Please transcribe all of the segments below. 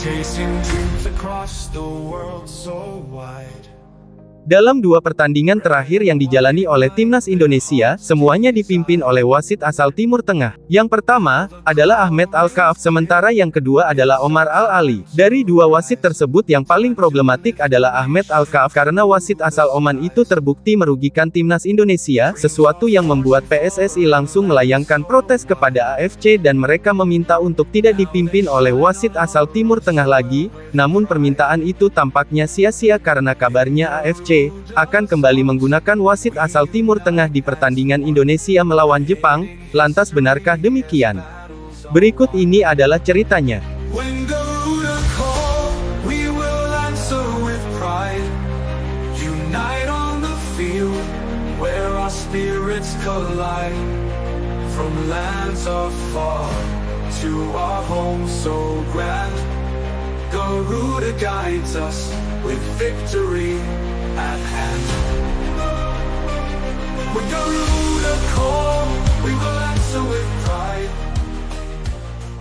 Chasing dreams across the world so wide. Dalam dua pertandingan terakhir yang dijalani oleh timnas Indonesia, semuanya dipimpin oleh wasit asal Timur Tengah. Yang pertama, adalah Ahmed Al-Kaaf, sementara yang kedua adalah Omar Al-Ali. Dari dua wasit tersebut yang paling problematik adalah Ahmed Al-Kaaf karena wasit asal Oman itu terbukti merugikan timnas Indonesia, sesuatu yang membuat PSSI langsung melayangkan protes kepada AFC dan mereka meminta untuk tidak dipimpin oleh wasit asal Timur Tengah lagi, namun permintaan itu tampaknya sia-sia karena kabarnya AFC akan kembali menggunakan wasit asal Timur Tengah di pertandingan Indonesia melawan Jepang. Lantas benarkah demikian? Berikut ini adalah ceritanya. When Garuda call, we will answer with pride. Unite on the field, where our spirits collide. From lands afar, to our home so grand. Garuda guides us, with victory at hand. When Garuda call, we will answer with pride.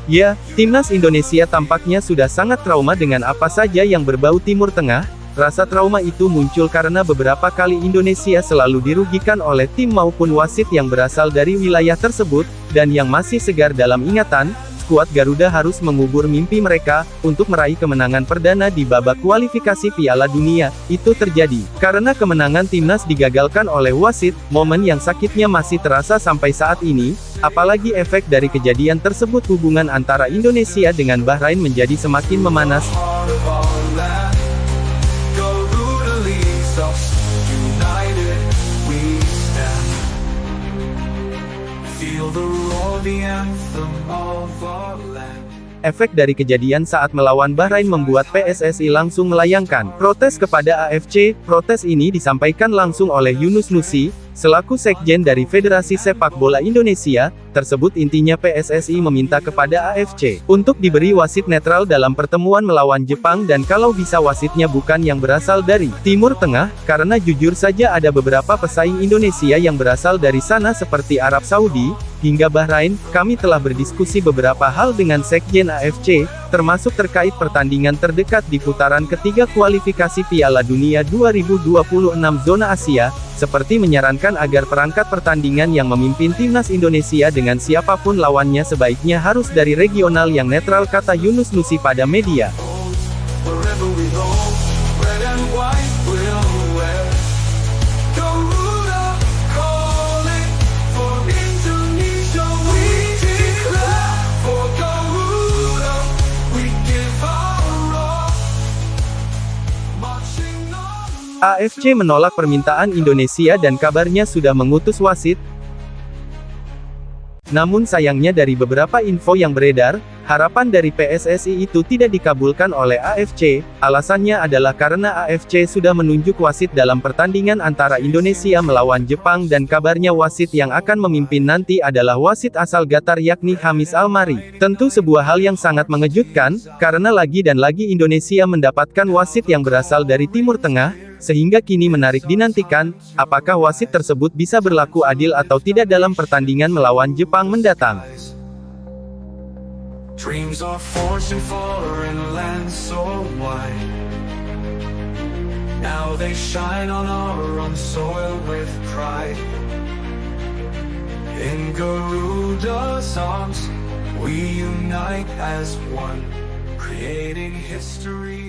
Ya, timnas Indonesia tampaknya sudah sangat trauma dengan apa saja yang berbau Timur Tengah. Rasa trauma itu muncul karena beberapa kali Indonesia selalu dirugikan oleh tim maupun wasit yang berasal dari wilayah tersebut, dan yang masih segar dalam ingatan, skuad Garuda harus mengubur mimpi mereka untuk meraih kemenangan perdana di babak kualifikasi Piala Dunia. Itu terjadi karena kemenangan timnas digagalkan oleh wasit. Momen yang sakitnya masih terasa sampai saat ini, apalagi efek dari kejadian tersebut hubungan antara Indonesia dengan Bahrain menjadi semakin memanas. Heart of our land, Garuda leads us, united we stand. Feel the roar, the anthem of our land. Efek dari kejadian saat melawan Bahrain membuat PSSI langsung melayangkan protes kepada AFC. Protes ini disampaikan langsung oleh Yunus Nusi, selaku Sekjen dari Federasi Sepak Bola Indonesia. Tersebut intinya PSSI meminta kepada AFC untuk diberi wasit netral dalam pertemuan melawan Jepang dan kalau bisa wasitnya bukan yang berasal dari Timur Tengah, karena jujur saja ada beberapa pesaing Indonesia yang berasal dari sana seperti Arab Saudi, hingga Bahrain. Kami telah berdiskusi beberapa hal dengan Sekjen AFC, termasuk terkait pertandingan terdekat di putaran ketiga kualifikasi Piala Dunia 2026 zona Asia, seperti menyarankan agar perangkat pertandingan yang memimpin timnas Indonesia dengan siapapun lawannya sebaiknya harus dari regional yang netral, kata Yunus Nusi pada media. Wherever we go, red and white we'll wear. Garuda calling for Indonesia, we declare. For Garuda, we give our all. Marching on. AFC menolak permintaan Indonesia dan kabarnya sudah mengutus wasit. Namun sayangnya dari beberapa info yang beredar, harapan dari PSSI itu tidak dikabulkan oleh AFC. Alasannya adalah karena AFC sudah menunjuk wasit dalam pertandingan antara Indonesia melawan Jepang dan kabarnya wasit yang akan memimpin nanti adalah wasit asal Qatar yakni Khamis Al-Mari. Tentu sebuah hal yang sangat mengejutkan, karena lagi dan lagi Indonesia mendapatkan wasit yang berasal dari Timur Tengah, sehingga kini menarik dinantikan, apakah wasit tersebut bisa berlaku adil atau tidak dalam pertandingan melawan Jepang mendatang. Dreams are forged in foreign lands so wide. Now they shine on our own soil with pride. In Garuda's arms, we unite as one, creating history.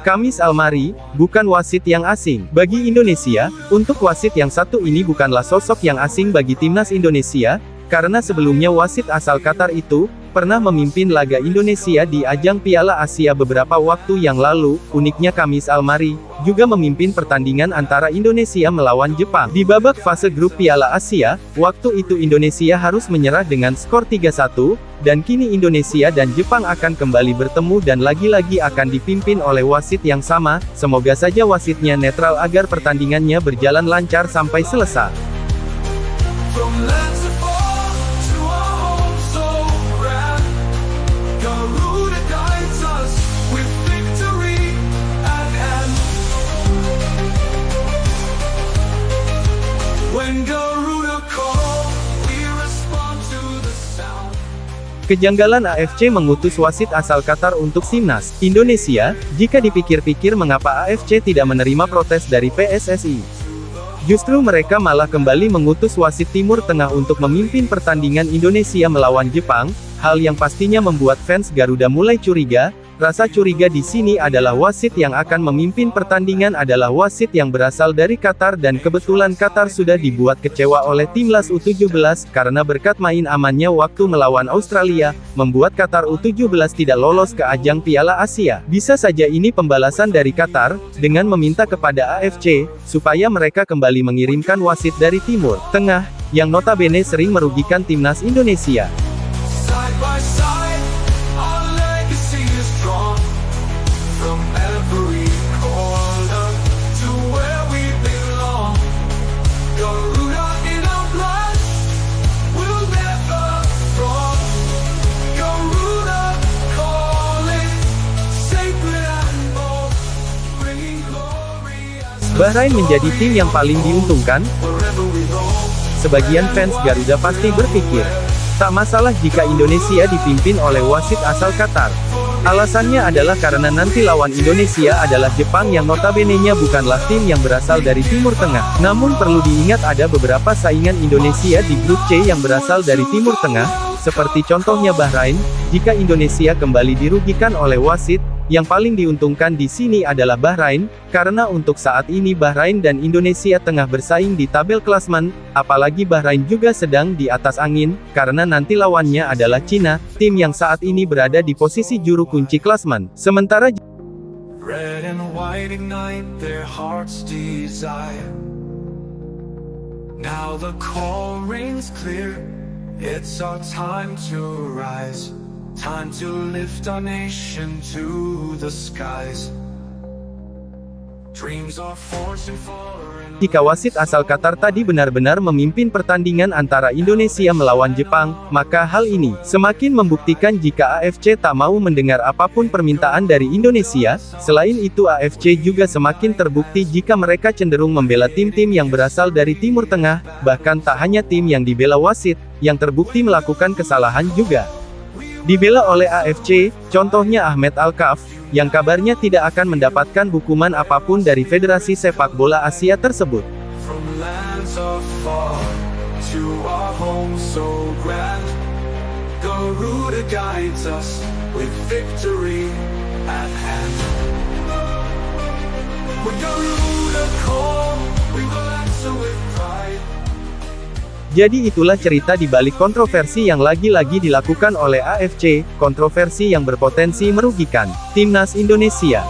Khamis Al-Mari, bukan wasit yang asing. Bagi Indonesia, untuk wasit yang satu ini bukanlah sosok yang asing bagi timnas Indonesia, karena sebelumnya wasit asal Qatar itu pernah memimpin laga Indonesia di ajang Piala Asia beberapa waktu yang lalu. Uniknya Khamis Al-Mari juga memimpin pertandingan antara Indonesia melawan Jepang di babak fase grup Piala Asia. Waktu itu Indonesia harus menyerah dengan skor 3-1, dan kini Indonesia dan Jepang akan kembali bertemu dan lagi-lagi akan dipimpin oleh wasit yang sama. Semoga saja wasitnya netral agar pertandingannya berjalan lancar sampai selesai. From lands afar to our home so grand, Garuda guides us with victory at hand. When Garuda call, we respond to the sound. Kejanggalan AFC mengutus wasit asal Qatar untuk timnas Indonesia. Jika dipikir-pikir, mengapa AFC tidak menerima protes dari PSSI? Justru mereka malah kembali mengutus wasit Timur Tengah untuk memimpin pertandingan Indonesia melawan Jepang, hal yang pastinya membuat fans Garuda mulai curiga. Rasa curiga di sini adalah wasit yang akan memimpin pertandingan adalah wasit yang berasal dari Qatar, dan kebetulan Qatar sudah dibuat kecewa oleh timnas U17 karena berkat main amannya waktu melawan Australia, membuat Qatar U17 tidak lolos ke ajang Piala Asia. Bisa saja ini pembalasan dari Qatar dengan meminta kepada AFC supaya mereka kembali mengirimkan wasit dari Timur Tengah yang notabene sering merugikan timnas Indonesia. Side by side, our legacy is strong. From every corner to where we belong. Garuda in our blood, we'll never wrong. Garuda calling, sacred and bold, bringing glory as Bahrain menjadi tim yang paling diuntungkan. wherever we go. Sebagian fans Garuda pasti berpikir, tak masalah jika Indonesia dipimpin oleh wasit asal Qatar. Alasannya adalah karena nanti lawan Indonesia adalah Jepang yang notabene-nya bukanlah tim yang berasal dari Timur Tengah. Namun perlu diingat ada beberapa saingan Indonesia di grup C yang berasal dari Timur Tengah, seperti contohnya Bahrain. Jika Indonesia kembali dirugikan oleh wasit, yang paling diuntungkan di sini adalah Bahrain, karena untuk saat ini Bahrain dan Indonesia tengah bersaing di tabel klasmen, apalagi Bahrain juga sedang di atas angin, karena nanti lawannya adalah Cina, tim yang saat ini berada di posisi juru kunci klasmen. Sementara Red and white ignite their heart's desire. Now the call rings clear. It's our time to rise. Time to lift our nation to the skies. Dreams are forged and foreign. jika wasit asal Qatar tadi benar-benar memimpin pertandingan antara Indonesia melawan Jepang, maka hal ini semakin membuktikan jika AFC tak mau mendengar apapun permintaan dari Indonesia. Selain itu, AFC juga semakin terbukti jika mereka cenderung membela tim-tim yang berasal dari Timur Tengah, bahkan tak hanya tim yang dibela wasit, yang terbukti melakukan kesalahan juga dibela oleh AFC, contohnya Ahmed Al-Kaf, yang kabarnya tidak akan mendapatkan hukuman apapun dari Federasi Sepak Bola Asia tersebut. From lands afar to our home so grand, Garuda guides us with victory at hand. When Garuda call, we will answer with pride. Jadi itulah cerita di balik kontroversi yang lagi-lagi dilakukan oleh AFC, kontroversi yang berpotensi merugikan timnas Indonesia.